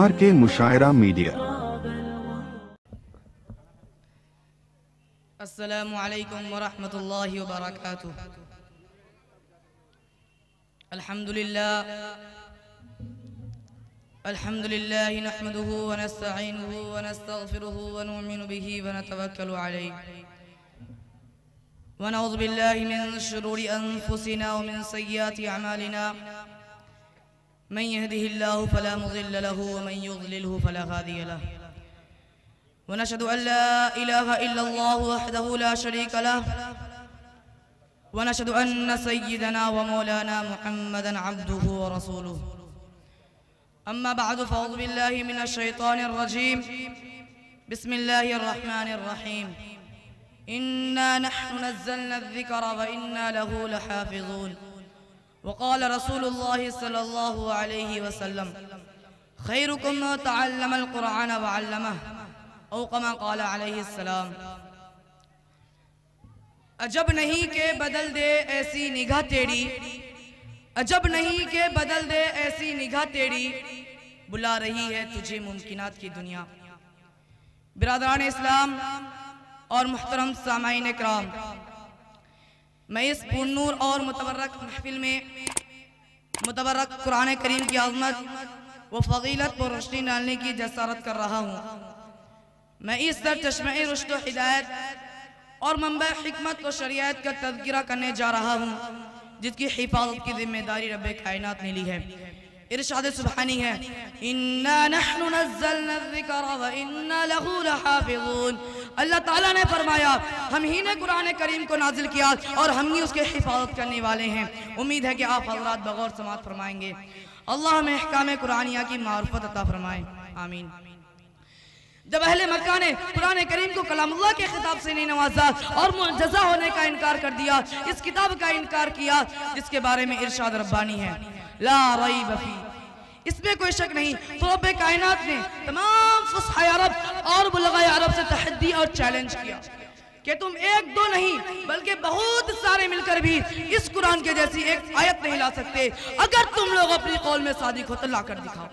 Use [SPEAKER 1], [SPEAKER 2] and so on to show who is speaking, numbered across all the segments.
[SPEAKER 1] RK मुशायरा media.
[SPEAKER 2] अस्सलामु अलैकुम वरहमतुल्लाहि वबरकातुह। अल्हम्दुलिल्लाह नहमदुहु व नस्तईनुहु व नस्तगफिरुहु व नु'मिनु बिही व नतवक्कलु अलैहि व नऊज़ु बिल्लाहि मिन शुरूरि अनफुसिना व मिन सय्यिआति अमालिना मन यहदिहिल्लाहु फला मुज़िल्ल लहु व मन युज़लिलहु फला हादिय लहु व नशहदु अन ला इलाहा इल्लल्लाहु वहदहु ला शरीका लहु व नशहदु अन्न सय्यिदना व मौलाना मुहम्मदन अब्दुहु व रसूलुहु। अम्मा बअद फ़अऊज़ु बिल्लाहि मिनश शैतानिर रजीम। बिस्मिल्लाहिर रहमानिर रहीम। इन्ना नहनु नज़्ज़लना ज़िक्र व इन्ना लहु लहाफ़िज़ून। वक़ाल रसूलुल्लाहि सल्लल्लाहु अलैहि वसल्लम खैरुकुम मन तअल्लमल क़ुरआन व अल्लमह औ कमा क़ाल अलैहि सलाम। अजब नहीं के बदल दे ऐसी निगाह तेरी, अजब नहीं के बदल दे ऐसी निगाह तेरी, बुला रही है तुझे मुमकिनात की दुनिया। बिरादरान इस्लाम और मुहतरम सामाईन इकराम, मैं इस पुरनूर और मुतबर्रक महफिल में मुतबर्रक कुरान करीम की आज़मत व फ़ज़ीलत पर रोशनी डालने की जसारत कर रहा हूँ। मैं इस दर चश्मे रुश्द व हिदायत और मंबा हिकमत व शरीयत का तज़किरा करने जा रहा हूँ, जिसकी हिफाजत की जिम्मेदारी रब्बे कायनात ने ली है। इरशाद सुब्हानी है, इन्ना नहनु नज़्ज़लना ज़िक्र व इन्ना लहु लहाफ़िज़ून। अल्लाह ताला ने फरमाया, हम ही ने कुरान करीम को नाजिल किया और हम ही उसके हिफाजत करने वाले हैं। उम्मीद है कि आप हज़रात बगौर समाअत फरमाएंगे। अल्लाह हमें अहकाम कुरानिया की मारुफत अता फरमाए, आमीन। जब अहले मक्का ने कुरान करीम को कलामुल्लाह के खिताब से नहीं नवाजा और मुअज्जज़ा होने का इनकार कर दिया, इस किताब का इनकार किया जिसके बारे में इरशाद रब्बानी है, ला रैब फी, इसमें कोई शक नहीं। तो रब्बे कायनात ने तमाम फुसहाए अरब और बुलगाए अरब से तहद्दी और चैलेंज किया कि तुम एक दो नहीं बल्कि बहुत सारे मिलकर भी इस कुरान के जैसी एक आयत नहीं ला सकते। अगर तुम लोग अपनी कौल में सादिक हो तो ला कर दिखाओ।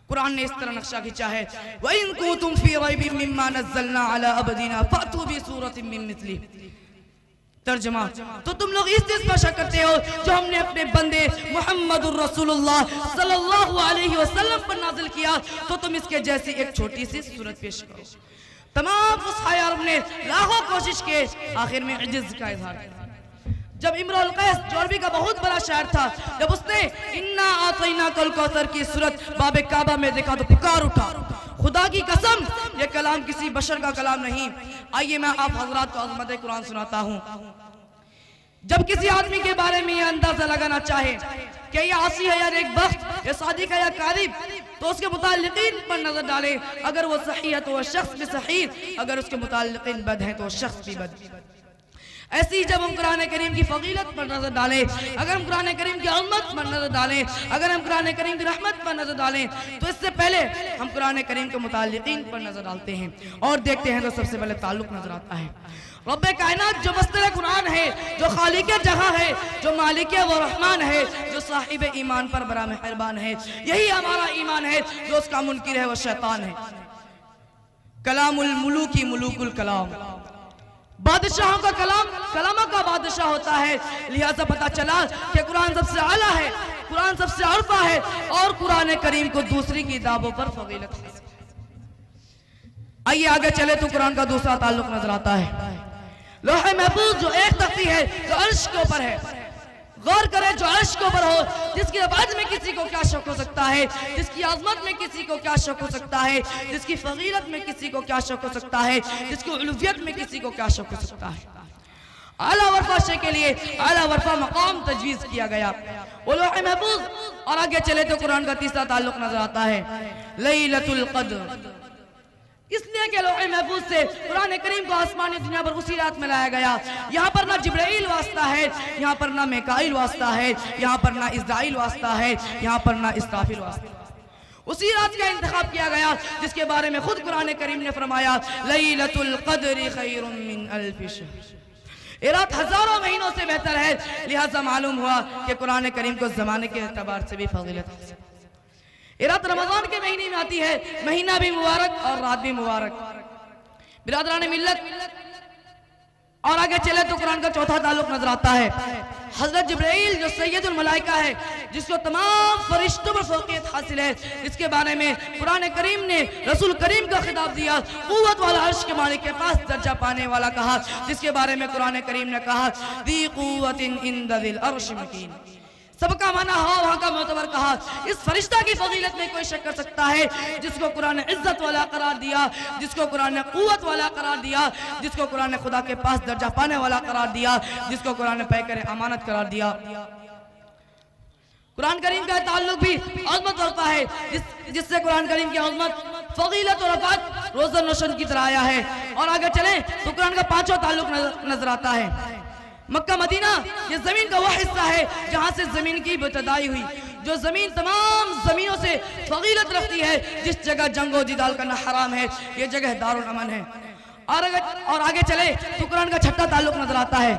[SPEAKER 2] कुरान ने इस तरह नक्शा खींचा है, व इन कुंतुम फी रैबिम मिम्मा नज़्ज़लना अला अबदीना फ़अतू बिसूरतिन मिन मिस्लिही। तर्जुमा, तो तुम लोग इस चीज पर शक करते हो जो हमने अपने बंदे मुहम्मदुर रसूलुल्लाह सल्लल्लाहु अलैहि वसल्लम पर नाज़िल किया, तो तुम इसके जैसी एक छोटी सी सूरत पेश करो। तमाम फुसहाए अरब ने लाखों कोशिश के आखिर में इज्जत का इज़हार किया। जब इम्रुल कैस जोरबी का बहुत बड़ा शायर था, जब उसने इन्ना आतैना कल कौसर की सूरत बाबे काबा में देखा तो पुकार उठा, खुदा की कसम ये कलाम किसी बशर का कलाम नहीं। आइए मैं आप हजरात को अज़मत कुरान सुनाता हूँ। जब किसी आदमी के बारे में ये अंदाजा लगाना चाहे कि ये आसी है या नेकबख्त, ये सादिक है या कादिब, तो उसके मुताल्लिकीन पर नजर डाले। अगर वो सही है तो वह शख्स भी सही, अगर उसके मुताल्लिकीन बद है तो वह शख्स भी बद। ऐसी जब हम कुरान करीम की फ़ज़ीलत पर नजर डालें, अगर हम कुरान करीम की अज़मत पर नजर डालें, अगर हम कुरान करीम की रहमत पर नजर डालें, तो इससे पहले हम कुरान करीम के मुताल्लिकीन पर नजर डालते हैं और देखते हैं तो सबसे पहले ताल्लुक नजर आता है। रब्बे कायनात जो मस्तर कुरान है, जो खालिक जहां है, जो मालिक व रहमान है, जो साहिब ईमान पर बड़ा मेहरबान है, यही हमारा ईमान है। जो उसका मुनकिर है वो शैतान है। कलामुल मुलूकी मुलूकुल कलाम, बादशाहों का कलाम कलामा का बादशाह होता है। लिहाजा पता चला कि कुरान सबसे आला है, कुरान सबसे अरफा है और कुरान करीम को दूसरी किताबों पर फजीलत है। आइए आगे चले तो कुरान का दूसरा ताल्लुक नजर आता है। लोहे महफूज जो एक तख्ती है जो अर्श के ऊपर है, गौर करें, जो अर्श के ऊपर हो, जिसकी आवाज में किसी को क्या शक हो सकता है, जिसकी आजमत में किसी को क्या शक हो सकता है, जिसकी फजीलत में किसी को क्या शक हो सकता है, जिसकी उलूहियत में किसी को क्या शक हो सकता है। आला वरफा शे के लिए आला वरफा मकाम तजवीज किया गया वो लोहे महफूज। और आगे चले तो कुरान का तीसरा ताल्लुक नजर आता है, लैलतुल क़द्र। इसलिए कि लोहे महफूज से कुरान करीम को आसमानी दुनिया पर उसी रात में लाया गया। यहाँ पर ना जिब्राइल वास्ता है, यहाँ पर ना मिकाईल वास्ता है, यहाँ पर ना इस्राईल वास्ता है, यहाँ पर ना इस्राफील वास्ता है। उसी रात का इंतखाब किया गया जिसके बारे में खुद कुरान करीम ने फरमाया, लैलतुल क़द्रि खैरुम मिन अल्फि शहर। ये रात हजारों महीनों से बेहतर है, लिहाजा मालूम हुआ कि कुरान करीम को जमाने के एतबार से भी फजीलत हासिल। ये रात रमजान के महीने में आती है, महीना भी मुबारक और रात भी मुबारक। बिरादरान मिल्लत, और आगे चले तो कुरान का चौथा ताल्लुक नजर आता है हजरत जिब्राइल जो सैयदुल मलाइका है, जिसको तमाम फरिश्तों पर फौकियत हासिल है, इसके बारे में कुरान करीम ने रसूल करीम का खिताब दिया, कुव्वत वाला अर्श के मालिक के पास दर्जा पाने वाला कहा, जिसके बारे में कुरान करीम ने कहा दी कुव्वतिन इंदिल अर्श मकीन, सबका माना हो वहां का मोतबर कहा। इस फरिश्ता की फजीलत में कोई शक कर सकता है, जिसको कुरान ने इज्जत वाला करार दिया, जिसको कुरान ने कुव्वत वाला करार दिया, जिसको कुरान ने खुदा के पास दर्जा पाने वाला करार दिया, जिसको कुरान ने पैकर अमानत करार दिया। कुरान करीम का ताल्लुक भी अज़मत रखता है, जिससे कुरान करीम की अज़मत फजीलत और रफ़ात रोज़न रोशन की तरह आया है। और आगे चलें तो कुरान का पांचवा ताल्लुक नजर आता है मक्का मदीना। ये जमीन का वह हिस्सा है जहां से जमीन की इब्तिदाई हुई, जो जमीन तमाम जमीनों से फजीलत रखती है, जिस जगह जंगो जिदाल करना हराम है, ये जगह दारुल अमन है। और आगे चले तो कुरान का छठा ताल्लुक नजर आता है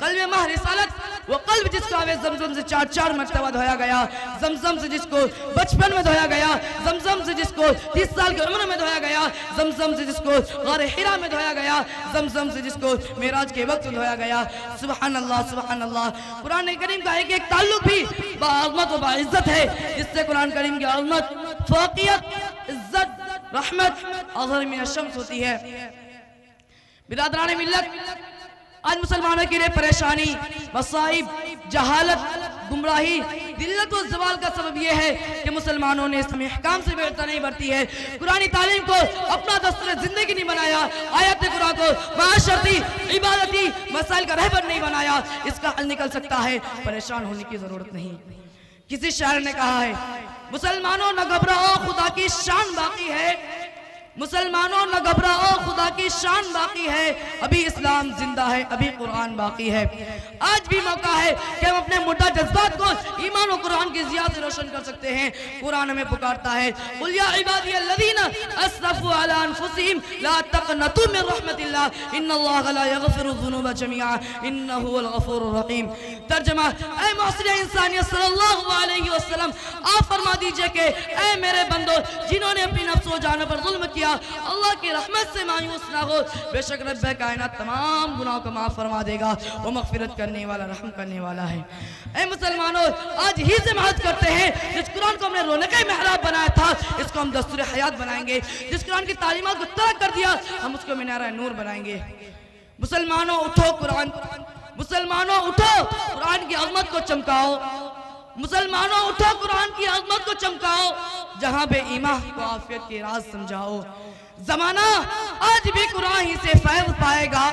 [SPEAKER 2] कल्ब माह रिसालत, वो कल्ब जिसको आवे जमजम से 4-4 मरतबा धोया गया, जमजम से जिसको बचपन में धोया गया, जमजम से जिसको 30 साल की उम्र में धोया गया, जमजम से जिसको गारे हिरा में धोया गया, जमजम से जिसको मेराज के वक्त धोया गया। सुभान अल्लाह सुभान अल्लाह। कुरान करीम का एक एक ताल्लुक भी बाअज़मत व बाइज्जत है, जिससे कुरान करीम की अज़मत, फ़ौक़ियत, इज्जत, रहमत अज़हर मिन अश-शम्स होती है। बिरादरान मिल्लत, आज मुसलमानों के लिए परेशानी, मसाइब, जहालत, गुमराही, दिल्लत और ज़वाल का सबब यह है कि मुसलमानों ने इसमें अहकाम से बेहतर नहीं बरती है, कुरानी तालीम को अपना दस्तूर जिंदगी नहीं बनाया, आयत कुरान को माशरती, इबादती मसाइल का रहबर नहीं बनाया। इसका हल निकल सकता है, परेशान होने की जरूरत नहीं। किसी शायर ने कहा है, मुसलमानों न घबराओ खुदा की शान बाकी है, मुसलमानों न घबराओ खुदा की शान बाकी है, अभी इस्लाम जिंदा है, अभी कुरान बाकी है। आज भी मौका है कि हम अपने मुर्दा जज्बात को ईमान और कुरान की ज़िया से रोशन कर सकते हैं। कुरान हमें पुकारता है, कुल या इबादियल्लज़ीना अस्रफ़ू अला अनफुसिहिम ला तक़नतू मिन रहमतिल्लाह इन्नल्लाह ला यग़फ़िरु ज़ुनूब जमीआ इन्नहु हुवल गफ़ूरुर रहीम। तर्जुमा, ऐ मुहसिन इंसानियत सल्लल्लाहु अलैहि वसल्लम, आप फरमा दीजिए कि ऐ मेरे बंदो, जिन्होंने अपनी नफ्स व जान पर जुल्म किया, अल्लाह की रहमत से मायूस ना हो, बेशक रब्ब कायनात तमाम गुनाहों को माफ फरमा देगा, वो मग़फ़िरत करने वाला, रहम करने वाला है। ऐ मुसलमानों, आज ही से महद करते हैं, जिस कुरान को हमने रोने का महराब बनाया था, इसको हम दस्तूर हयात बनाएंगे। जिस कुरान की तालीमात को तर्क कर दिया, हम उसको मीनार नूर बनाएंगे। मुसलमानों उठो, कुरान, मुसलमानों उठो, कुरान की अज़मत को चमकाओ, मुसलमानों उठो, कुरान की अज़मत को चमकाओ, जहां बे ईमान को आफियत के राज समझाओ। जमाना आज भी कुरान ही से फैज़ पाएगा,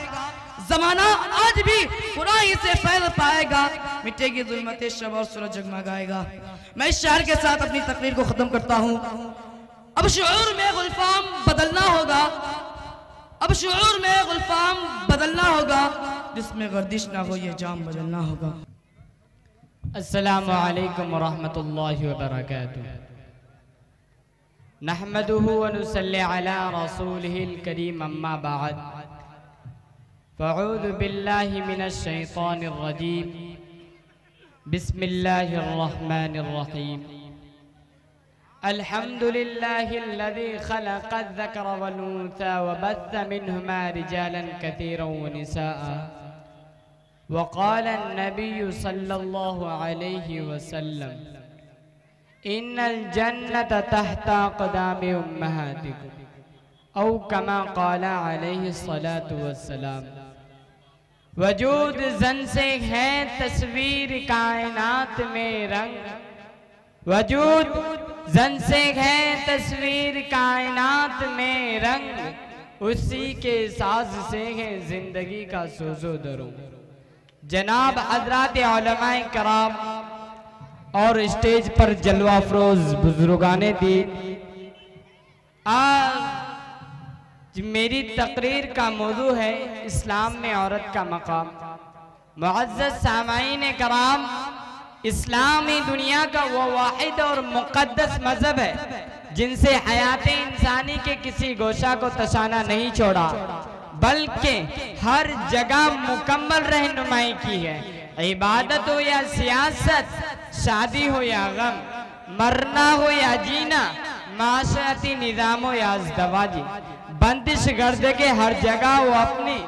[SPEAKER 2] जमाना आज भी कुरान ही से फैज़ पाएगा, मिटेगी ज़ुल्मत शब और सूरज जगमगाएगा। मैं इस शायर के साथ अपनी तकरीर को खत्म करता हूँ। अब शुऊर में गुलफाम बदलना होगा, अब शुऊर में गुलफाम बदलना होगा, जिसमें गर्दिश ना हो ये जाम बदलना होगा।
[SPEAKER 3] अस्सलामु अलैकुम वरहमतुल्लाहि वबरकातुहू। नहमदुहु व नुसल्ली अला रसूलिहिल करीम, अम्मा बाद, फ़अऊज़ु बिल्लाहि मिनश शैतानिर रजीम, बिस्मिल्लाहिर रहमानिर रहीम। अल्हम्दुलिल्लाहिल्लज़ी खलक़ज़ ज़करा वल उन्सा व बस्स मिन्हुमा रिजालन कसीरन व निसाअ व क़ाला अन्नबिय्यु सल्लल्लाहु अलैहि वसल्लम इन्नल जन्नत तहता क़दामी उम्महातिकुम औ कमा क़ाला अलैहि सलातु वस्सलाम। वजूद जन से है तस्वीर कायनात में रंग, वजूद जन से है तस्वीर कायनात में रंग, उसी के साज से है जिंदगी का सोजो दरो। जनाब हज़रात उलमाए कराम और स्टेज पर जलवा अफरोज बुजुर्गाने दी, आज मेरी तकरीर का मौजू है इस्लाम में औरत का मकाम। मुअज़्ज़ज़ सामाईन कराम, इस्लामी दुनिया का वो वाहिद और मुक़द्दस मज़हब है जिनसे हयात इंसानी के किसी गोशा को तशाना नहीं छोड़ा, बल्कि हर जगह मुकम्मल रहनुमाई की है। इबादत हो या सियासत, शादी हो या गम, मरना हो या जीना, माशरती निज़ाम हो या अज़दवाजी, बंदिश गर्द के हर जगह वो अपनी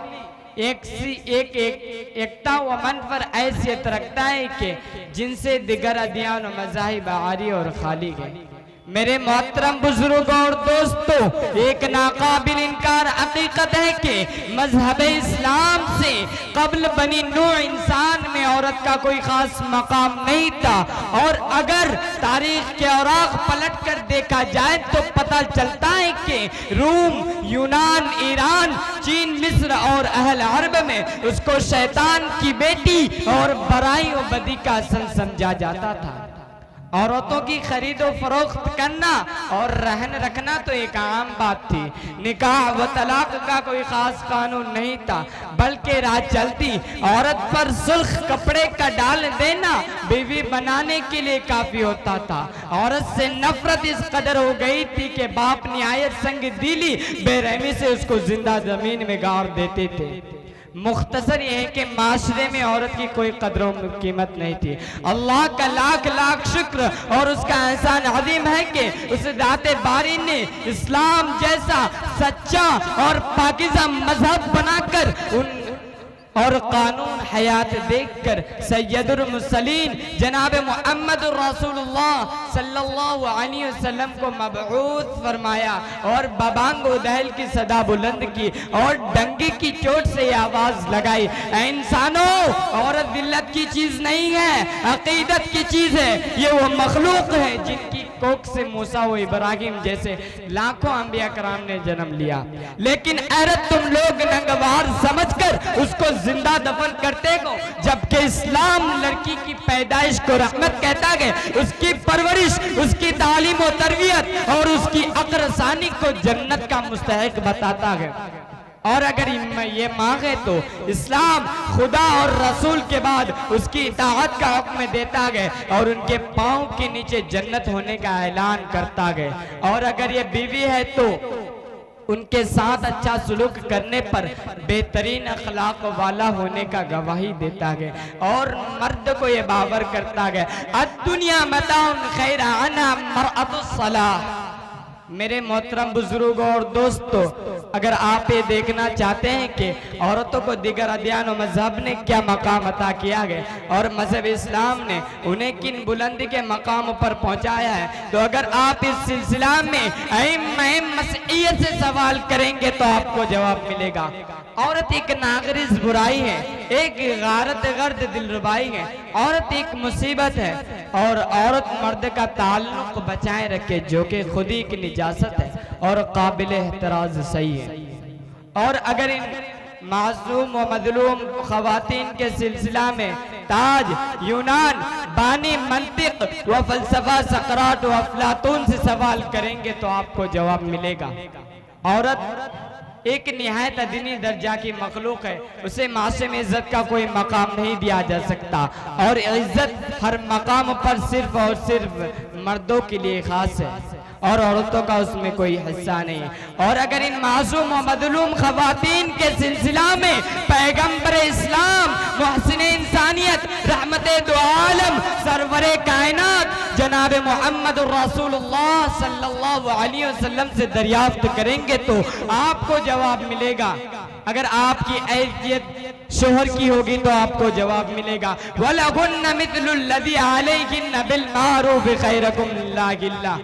[SPEAKER 3] एकता व मन पर हैसियत रखता है कि जिनसे दिगर अदियान व मज़ाहिब आरी और खाली गए। मेरे मोहतरम बुजुर्गों और दोस्तों, एक नाकाबिल इनकार हकीकत है कि मजहब इस्लाम से कब्ल बनी नूह इंसान में औरत का कोई खास मकाम नहीं था। और अगर तारीख के औराक पलट कर देखा जाए तो पता चलता है कि रूम, यूनान, ईरान, चीन, मिस्र और अहल अरब में उसको शैतान की बेटी और बराई व बदी का सन समझा जाता था। औरतों की खरीदो फरोख्त करना और रहन रखना तो एक आम बात थी। निकाह व तलाक का कोई खास कानून नहीं था, बल्कि राह चलती औरत पर सुर्ख कपड़े का डाल देना बीवी बनाने के लिए काफी होता था। औरत से नफरत इस कदर हो गई थी कि बाप निहायत संग दिली बेरहमी से उसको जिंदा जमीन में गाड़ देते थे। मुख्तसर यह है कि माशरे में औरत की कोई कदरों कीमत नहीं थी। अल्लाह का लाख लाख शुक्र और उसका एहसान अजीम है कि उस दाते बारी ने इस्लाम जैसा सच्चा और पाकीज़ा मजहब बनाकर उन और कानून हयात देखकर सैयदुल मुरसलीन जनाब मुहम्मद रसूलुल्लाह सल्लल्लाहु अलैहि वसल्लम को मबऊस फरमाया और बबांग दहल की सदा बुलंद की और डंगे की चोट से आवाज लगाई, ऐ इंसानों, औरत दिल्लत की चीज नहीं है, अकीदत की चीज है। ये वो मखलूक है जिनकी कोख से मूसा व इब्राहिम जैसे लाखों अंबिया कराम ने जन्म लिया, लेकिन औरत तुम लोग नंगवार समझकर उसको जिंदा दफन करते हो, जबकि इस्लाम लड़की की पैदाइश को रहमत कहता है, उसकी परवरिश, उसकी तालीम और तरबियत और उसकी अक्लसानी को जन्नत का मुस्तहिक बताता है। और अगर ये मांगे तो इस्लाम खुदा और रसूल के बाद उसकी इताअत का हुक्म देता है और उनके पांव के नीचे जन्नत होने का ऐलान करता है। और अगर ये बीवी है तो उनके साथ अच्छा सुलूक करने पर बेहतरीन अखलाक वाला होने का गवाही देता है। और मर्द को ये बावर करता है, अद्दुनिया मताउन खैर अना मरअतुस सलाह। मेरे मोहतरम बुजुर्गों और दोस्तों, अगर आप ये देखना चाहते हैं कि औरतों को दिगर अदियान और मजहब ने क्या मकाम अता किया है और मजहब इस्लाम ने उन्हें किन बुलंदी के मकाम पर पहुंचाया है, तो अगर आप इस सिलसिला में अहम मसइयत से सवाल करेंगे तो आपको जवाब मिलेगा। औरत एक नागरिज बुराई है, एक गारत गर्द दिलरुबाई है, औरत एक मुसीबत है और औरत मर्द का ताल्लुक बचाए रखे जो कि खुद ही की निजासत है और काबिल एहतराज सही है। और अगर इन मासूम व मजलूम खवातीन के सिलसिला में ताज, यूनान, बानी, मंतिक व फलसफा सकरात व अफलातून से सवाल करेंगे तो आपको जवाब मिलेगा। औरत एक निहायत अदनी दर्जा की मखलूक है, उसे माशरे में इज्जत का कोई मकाम नहीं दिया जा सकता और इज्जत हर मकाम पर सिर्फ और सिर्फ मर्दों के लिए खास है और औरतों का उसमें कोई हिस्सा नहीं है। और अगर इन मासूम और मजलूम खवातीन के सिलसिला में पैगंबर इस्लाम, मुहसिन इंसानियत, रहमते दो आलम, सरवरे कायनात जनाब मुहम्मद रसूलुल्लाह सल्लल्लाहु अलैहि वसल्लम से दरियाफ्त करेंगे तो आपको जवाब मिलेगा। अगर आपकी हैसियत शोहर की होगी तो आपको जवाब मिलेगा, वलहुन्ना मिथलुल लज़ी अलैहिन्ना बिल मारूफ खैरुकुम लिल्लाह।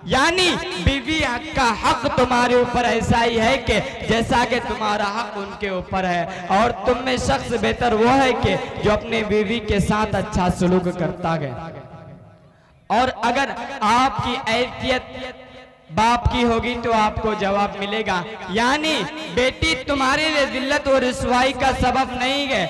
[SPEAKER 3] यानी बीवी का हक तुम्हारे ऊपर ऐसा ही है कि जैसा कि तुम्हारा हक उनके ऊपर है, और तुम में शख्स बेहतर वो है कि जो अपने बीवी के साथ अच्छा सलूक करता है। और अगर आपकी हैसियत बाप की होगी तो आपको जवाब मिलेगा, यानी बेटी तुम्हारे लिए जिल्लत और रिसवाई का सबब नहीं है,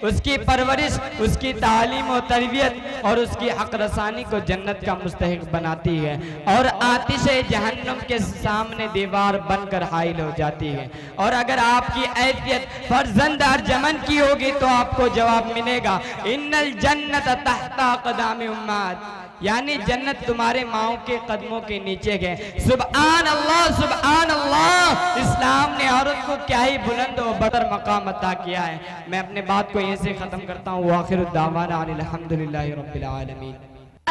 [SPEAKER 3] उसकी परवरिश, उसकी तालीम और तरबियत और उसकी हक रसानी को जन्नत का मुस्तहिक बनाती है और आतिश जहन्नम के सामने दीवार बनकर हाइल हो जाती है। और अगर आपकी हैसियत फर्जंद अर्जमन की होगी तो आपको जवाब मिलेगा, इन्नल जन्नत तहता क़दामी उम्मत, यानी जन्नत तुम्हारे माओ के कदमों के नीचे गए। सुभान अल्लाह, सुभान अल्लाह। इस्लाम ने औरत को क्या ही बुलंद और बड़र मकाम अता किया है। मैं अपने बात को यहीं से खत्म करता हूँ। आखिर दावाना अल्हम्दुलिल्लाहि रब्बिल आलमीन।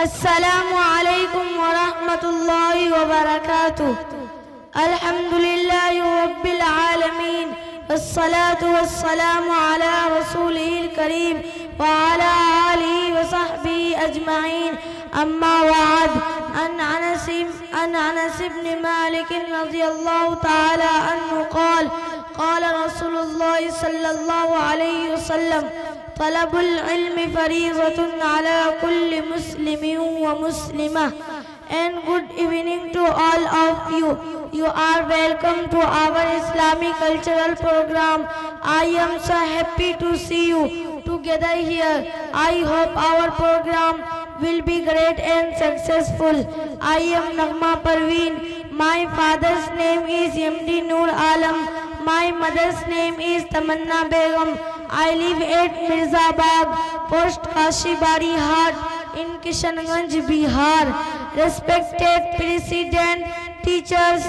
[SPEAKER 4] अस्सलामु अलैकुम व रहमतुल्लाहि व बरकातुहू। अल्हम्दुलिल्लाहि रब्बिल आलमीन वस्सलातु वस्सलामु अला रसूलिल करीम व अला आलिहि व सहबिहि अजमाइन। अम्मा बाद। अन अनस इब्न मालिक रज़ियल्लाहु तआला अन्हु क़ाल क़ाल रसूलुल्लाह सल्लल्लाहु अलैहि वसल्लम तलबुल इल्मि फरीज़तुन अला कुल्लि मुस्लिमिन व मुस्लिमा। And good evening to all of you. You are welcome to our Islamic cultural program. I am so happy to see you together here. I hope our program will be great and successful. I am Nagma Parveen. My father's name is MD Noor Alam. My mother's name is Tamanna Begum. I live at Mirzabad, Post Kashibari Hart in Kishanganj, Bihar. Respected President, teachers,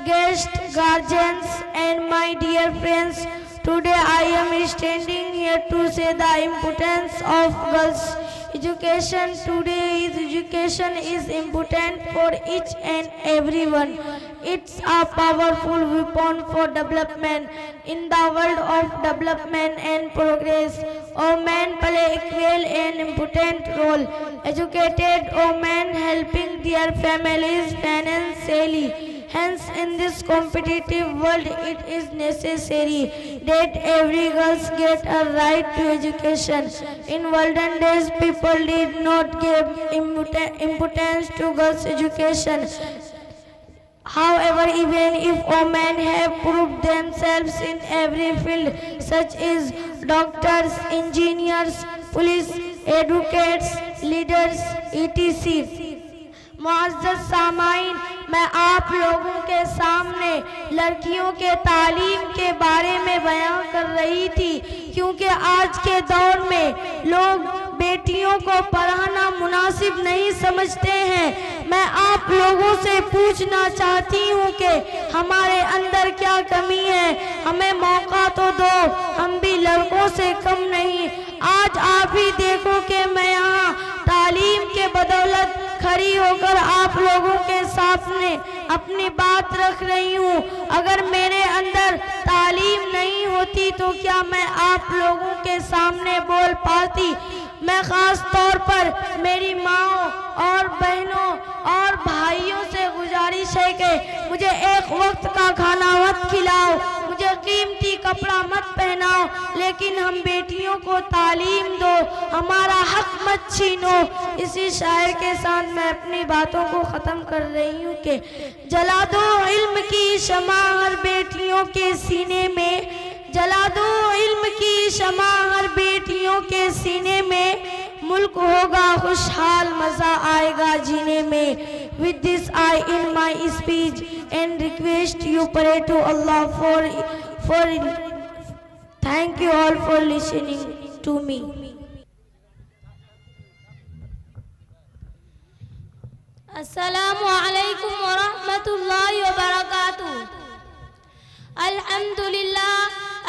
[SPEAKER 4] guests, guardians, and my dear friends, today I am standing here to say the importance of girls' education. Today's education is important for each and everyone. It's a powerful weapon for development. In the world of development and progress, women play a equal and important role. Educated women helping their families financially. Hence, in this competitive world, it is necessary that every girl get a right to education. In olden days, people did not give importance to girls' education. However, even if women have proved themselves in every field, such as doctors, engineers, police, advocates, leaders, etc. मुअज़्ज़ज़ सामाईन, मैं आप लोगों के सामने लड़कियों के तालीम के बारे में बयान कर रही थी, क्योंकि आज के दौर में लोग बेटियों को पढ़ाना मुनासिब नहीं समझते हैं। मैं आप लोगों से पूछना चाहती हूँ कि हमारे अंदर क्या कमी है, हमें मौका तो दो, हम भी लड़कों से कम नहीं। आज आप ही देखो कि मैं यहाँ तालीम के बदौलत खड़ी होकर आप लोगों के सामने अपनी बात रख रही हूँ। अगर मेरे अंदर तालीम नहीं होती तो क्या मैं आप लोगों के सामने बोल पाती। मैं खास तौर पर मेरी माँओं और बहनों और भाइयों से गुजारिश है कि मुझे एक वक्त का खाना मत खिलाओ, मुझे कीमती कपड़ा मत पहनाओ, लेकिन हम बेटियों को तालीम दो, हमारा हक मत छीनो। इसी शायर के साथ मैं अपनी बातों को ख़त्म कर रही हूँ कि जला दो इल्म की शमा हर बेटियों के सीने में, जला दो इल्म की शमा हर बेटियों के सीने में, मुल्क होगा खुशहाल, मज़ा आएगा जीने में। With this I end my speech and request you pray to Allah for thank you all for listening to me. Assalamu alaikum wa rahmatullahi wa barakatuh.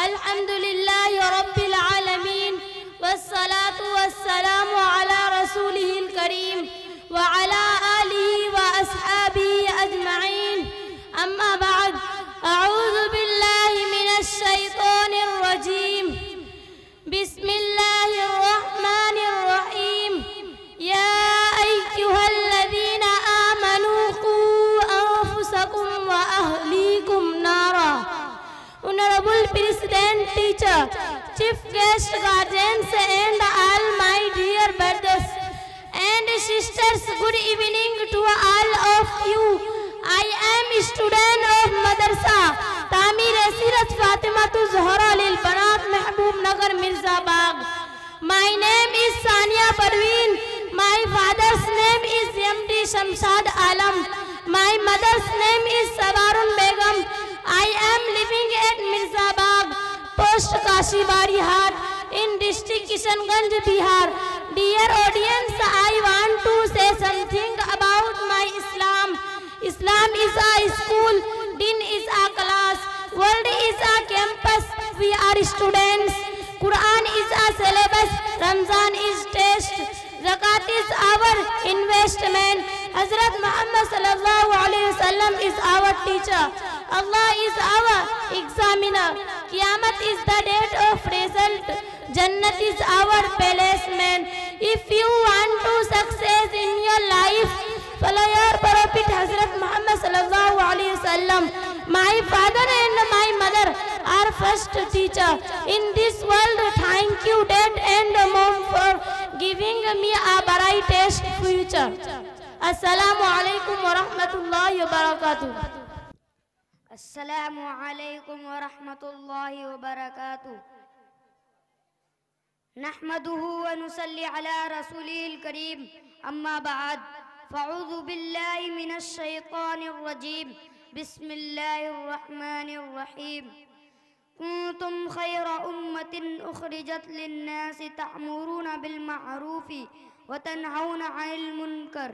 [SPEAKER 4] Alhamdulillahi rabbil alameen, wassalatu wassalamu ala rasulihil kareem wa ala alihi wa ashabihi ajma'in. Amma ba'd, a'udhu billahi minash shaitanir rajim. Bismillahir rahmanir rahim. Ya ayyuhalladhina amanu qu anfusakum wa ahlikum nara. Honorable President, teacher, chief guest, guardians, and all my dear brothers and sisters, good evening to all of you. I am a student of Madrasa Tamir Sirat Fatimatu Zahra Lil Banat Mehboob Nagar Mirzabad. My name is Sania Parveen. My father's name is MD Shamshad Alam. My mother's name is Sabarun Begum. I am living at Mirzabad, Post Kashibari Hart in district Kishanganj, Bihar. Dear audience, I want to say something. Islam is a school, Din is a class, world is a campus, we are students. Quran is a syllabus, Ramzan is test, Zakat is our investment. Hazrat Muhammad sallallahu alaihi wasallam is our teacher. Allah is our examiner. Qiyamah is the date of result. Jannat is our placement. If you want to success in your life, follow your Prophet Hazrat Muhammad sallallahu alaihi wasallam. My father and my mother are first teacher in this world. Thank you, Dad and Mom, for giving me a brightest future. Assalamu alaikum wa rahmatullahi wa barakatuh.
[SPEAKER 5] Assalamu alaikum wa rahmatullahi wa barakatuh. Nahmaduhu wa nusalli ala rasulil kareem. Amma ba'd. Fa'udhu billahi minash shaytanir rajim. Bismillahir rahmanir rahim. Kuntum khayra ummatin ukhrijat lin-nasi ta'muruna bil ma'rufi wa tanhauna 'anil munkar.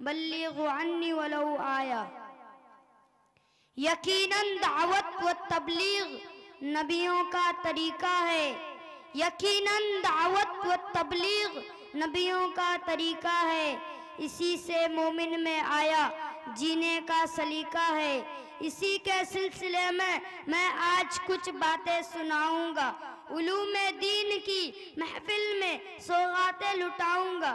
[SPEAKER 5] बल्लिगु अन्नी वलो आया। यकीनन दावत व तबलीग नबियों का तरीका है। यकीनन दावत व तबलीग नबियों का तरीका है। इसी से मोमिन में आया जीने का सलीका है। इसी के सिलसिले में मैं आज कुछ बातें सुनाऊंगा। उलूमे दीन की महफिल में सौगातें लुटाऊंगा।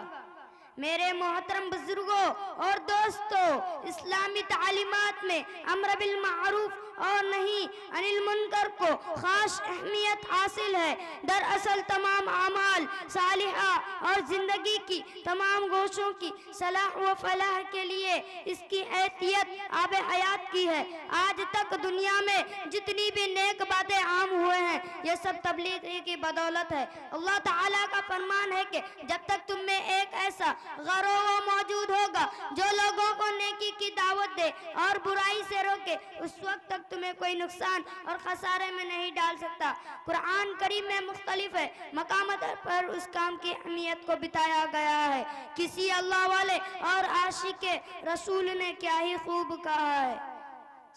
[SPEAKER 5] मेरे मोहतरम बुजुर्गों और दोस्तों, इस्लामी तालीमात में अम्र बिल मारूफ और नहीं अनिल मुनकर को खास अहमियत हासिल है। दरअसल तमाम आमाल सालिहा और जिंदगी की तमाम गोशों की सलाह व फलाह के लिए इसकी एहतियत आब हयात की है। आज तक दुनिया में जितनी भी नेक बातें आम हुए हैं, ये सब तबलीग की बदौलत है। अल्लाह ताला का फरमान है कि जब तक तुम में एक ऐसा गरोह मौजूद होगा जो लोगों को नेकी की दावत दे और बुराई से रोके, उस वक्त तक तुम्हें कोई नुकसान और खसारे में नहीं डाल सकता। कुरान करीम में मुख्तलिफ है मकामत पर उस काम की अहमियत को बिताया गया है। किसी अल्लाह वाले और आशिक रसूल ने क्या ही खूब कहा है,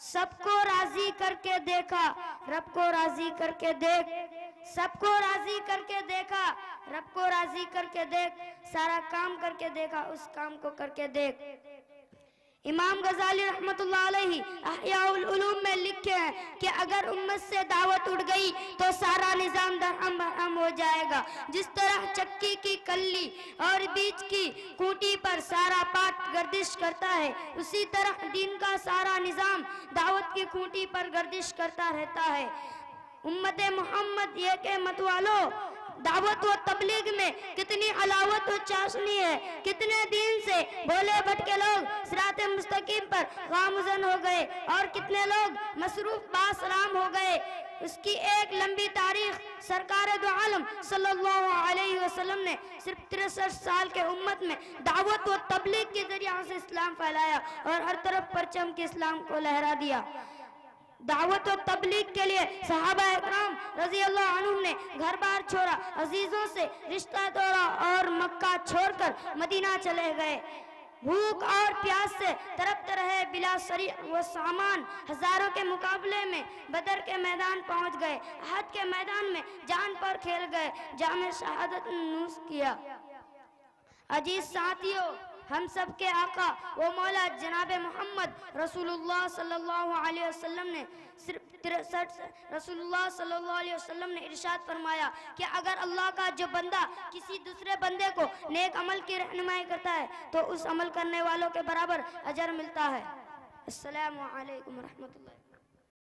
[SPEAKER 5] सबको राजी करके देखा, रब को राजी करके देख। सबको राजी करके देखा, रब को राजी करके देख। सारा काम करके देखा, उस काम को करके देख। इमाम गजाली रहमतुल्लाह अलैहि अहयाउल उलूम में लिखे हैं कि अगर उम्मत से दावत उड़ गई तो सारा निजाम दरहम बरहम हो जाएगा। जिस तरह चक्की की कल्ली और बीच की खूंटी पर सारा पात गर्दिश करता है, उसी तरह दीन का सारा निजाम दावत की खूंटी पर गर्दिश करता रहता है। उम्मते मोहम्मद ये के मत वालों, दावत व तबलीग में कितनी अलावत और चाशनी है। कितने दिन से भोले भटके लोग सिराते मुस्तकीम पर गामजन हो गए और कितने लोग मसरूफ बासलाम हो गए। उसकी एक लंबी तारीख सरकार दो आलम सल्लल्लाहु अलैहि वसल्लम ने सिर्फ 63 साल के उम्मत में दावत व तबलीग के जरिए से इस्लाम फैलाया और हर तरफ परचम के इस्लाम को लहरा दिया। दावत और तबलीग के लिए सहाबा इकराम रजी अल्लाह अन्हुम ने घर बार छोड़ा, अजीजों से रिश्ता तोड़ा और मक्का छोड़कर मदीना चले गए। भूख और प्यास से तड़पते रहे बिला सरी व सामान। हजारों के मुकाबले में बदर के मैदान पहुंच गए। अहद के मैदान में जान पर खेल गए, जामे शहादत नूस किया। अजीज साथियों, हम सब के आका वो मौला जनाब मोहम्मद रसूलुल्लाह सल्लल्लाहु अलैहि वसल्लम ने सिर्फ 63 रसूलुल्लाह सल्लल्लाहु अलैहि वसल्लम ने इरशाद फरमाया कि अगर अल्लाह का जो बंदा किसी दूसरे बंदे को नेक अमल की रहनुमाई करता है तो उस अमल करने वालों के बराबर अजर मिलता है। अस्सलामु अलैकुम व रहमतुल्लाह।